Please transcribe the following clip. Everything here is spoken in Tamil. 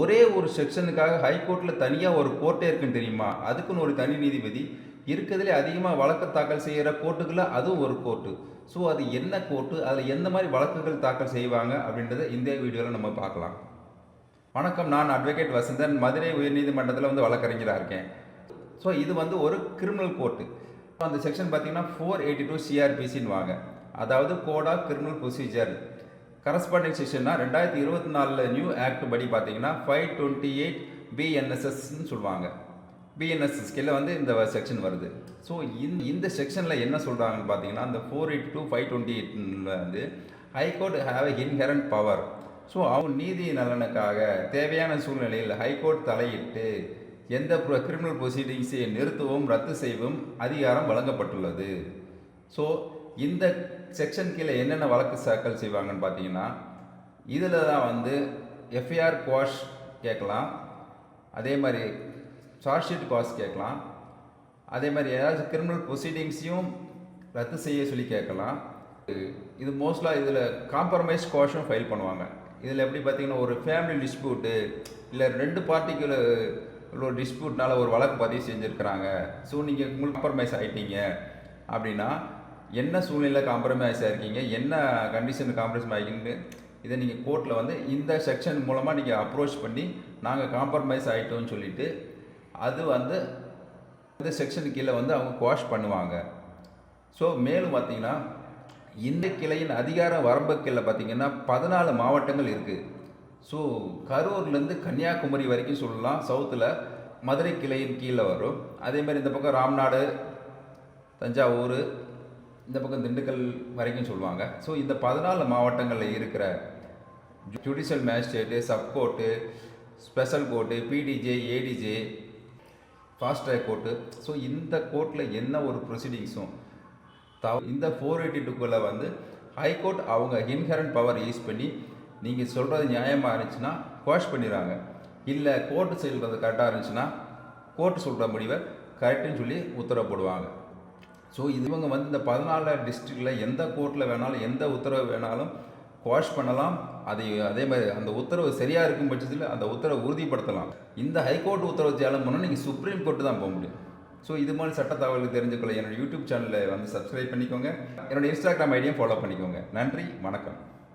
ஒரே ஒரு செக்ஷனுக்காக ஹைகோர்ட்டில் தனியாக ஒரு கோர்ட்டே இருக்குன்னு தெரியுமா? அதுக்குன்னு ஒரு தனி நீதிபதி. இருக்கிறதுலே அதிகமாக வழக்கு தாக்கல் செய்கிற கோர்ட்டுக்குள்ள அதுவும் ஒரு கோர்ட்டு. ஸோ அது என்ன கோர்ட்டு, அதில் எந்த மாதிரி வழக்குகள் தாக்கல் செய்வாங்க அப்படின்றத இந்த வீடியோவில் நம்ம பார்க்கலாம். வணக்கம், நான் அட்வொகேட் வசந்தன், மதுரை உயர்நீதிமன்றத்தில் வழக்கறிஞராக இருக்கேன். ஸோ இது ஒரு கிரிமினல் கோர்ட்டு. அந்த செக்ஷன் பார்த்தீங்கன்னா 482 சிஆர்பிசின்னு வாங்க, அதாவது code of criminal procedure. Corresponding செக்ஷன்னா 2024 நியூ ஆக்ட் படி பார்த்தீங்கன்னா 528 பிஎன்எஸ்எஸ்ன்னு சொல்லுவாங்க. பிஎன்எஸ்எஸ் கீழே இந்த செக்ஷன் வருது. ஸோ இந்த செக்ஷனில் என்ன சொல்கிறாங்கன்னு பார்த்தீங்கன்னா, அந்த 482 528 high court have inherent power. So அவங்க நீதி நலனுக்காக தேவையான சூழ்நிலையில் ஹைகோர்ட் தலையிட்டு எந்த கிரிமினல் ப்ரொசீடிங்ஸை நிறுத்தவும் ரத்து செய்யவும் அதிகாரம் வழங்கப்பட்டுள்ளது. ஸோ இந்த செக்ஷன் கீழே என்னென்ன வழக்கு தாக்கல் செய்வாங்கன்னு பார்த்தீங்கன்னா, இதில் தான் எஃப்ஐஆர் குவாஷ் கேட்கலாம், அதே மாதிரி சார்ஜ் ஷீட் குவாஷ் கேட்கலாம், அதே மாதிரி ஏதாச்சும் கிரிமினல் ப்ரொசீடிங்ஸையும் ரத்து செய்ய சொல்லி கேட்கலாம். இது மோஸ்ட்லாக இதில் காம்ப்ரமைஸ் குவாஷும் ஃபைல் பண்ணுவாங்க. இதில் எப்படி பார்த்தீங்கன்னா, ஒரு ஃபேமிலி டிஸ்பியூட்டு இல்லை ரெண்டு பார்ட்டிக்குள்ள ஒரு டிஸ்பியூட்னால ஒரு வழக்கு பதிவு செஞ்சுருக்கிறாங்க. ஸோ நீங்கள் உங்களுக்கு காம்ப்ரமைஸ் ஆகிட்டீங்க அப்படின்னா, என்ன சூழ்நிலை காம்ப்ரமைஸ் ஆகிருக்கீங்க, என்ன கண்டிஷன் காம்ப்ரமைஸ் ஆகிங்கன்னு இதை நீங்கள் கோர்ட்டில் இந்த செக்ஷன் மூலமாக நீங்கள் அப்ரோச் பண்ணி நாங்கள் காம்ப்ரமைஸ் ஆகிட்டோம்னு சொல்லிவிட்டு அது இந்த செக்ஷன் கீழே அவங்க குவாஷ் பண்ணுவாங்க. ஸோ மேலும் பார்த்தீங்கன்னா, இந்த கிளையின் அதிகார வரம்பு கீழே பார்த்தீங்கன்னா 14 மாவட்டங்கள் இருக்குது. ஸோ கரூர்லேருந்து கன்னியாகுமரி வரைக்கும் சொல்லலாம். சவுத்தில் மதுரை கிளையின் கீழே வரும். அதேமாதிரி இந்த பக்கம் ராம்நாடு, தஞ்சாவூர், இந்த பக்கம் திண்டுக்கல் வரைக்கும் சொல்லுவாங்க. ஸோ இந்த 14 மாவட்டங்களில் இருக்கிற judicial magistrate, sub court, special court, PDJ, ADJ, fast track court, so இந்த கோர்ட்டில் என்ன ஒரு ப்ரொசீடிங்ஸும் இந்த 482க்குள்ளே ஹைகோர்ட் அவங்க இன்ஹெரண்ட் பவர் யூஸ் பண்ணி நீங்கள் சொல்கிறது நியாயமாக இருந்துச்சுன்னா குவாஷ் பண்ணிடுறாங்க. இல்லை கோர்ட்டு சொல்கிறது கரெக்டாக இருந்துச்சுன்னா கோர்ட்டு சொல்கிற முடிவை கரெக்டுன்னு சொல்லி உத்தரவு போடுவாங்க. ஸோ இவங்க இந்த 14 டிஸ்ட்ரிக்டில் எந்த கோர்ட்டில் வேணாலும் எந்த உத்தரவு வேணாலும் குவாஷ் பண்ணலாம். அதே மாதிரி அந்த உத்தரவு சரியாக இருக்கும் பட்சத்தில் அந்த உத்தரவை உறுதிப்படுத்தலாம். இந்த ஹைகோர்ட் உத்தரவு சேலம் போனால் நீங்கள் சுப்ரீம் கோர்ட்டு தான் போக முடியும். ஸோ இது மாதிரி சட்ட தகவல்கள் தெரிஞ்சுக்கொள்ள என்னோடய யூடியூப் சேனலை சப்ஸ்கிரைப் பண்ணிக்கோங்க. என்னோடய இன்ஸ்டாகிராம் ஐடியும் ஃபாலோ பண்ணிக்கோங்க. நன்றி, வணக்கம்.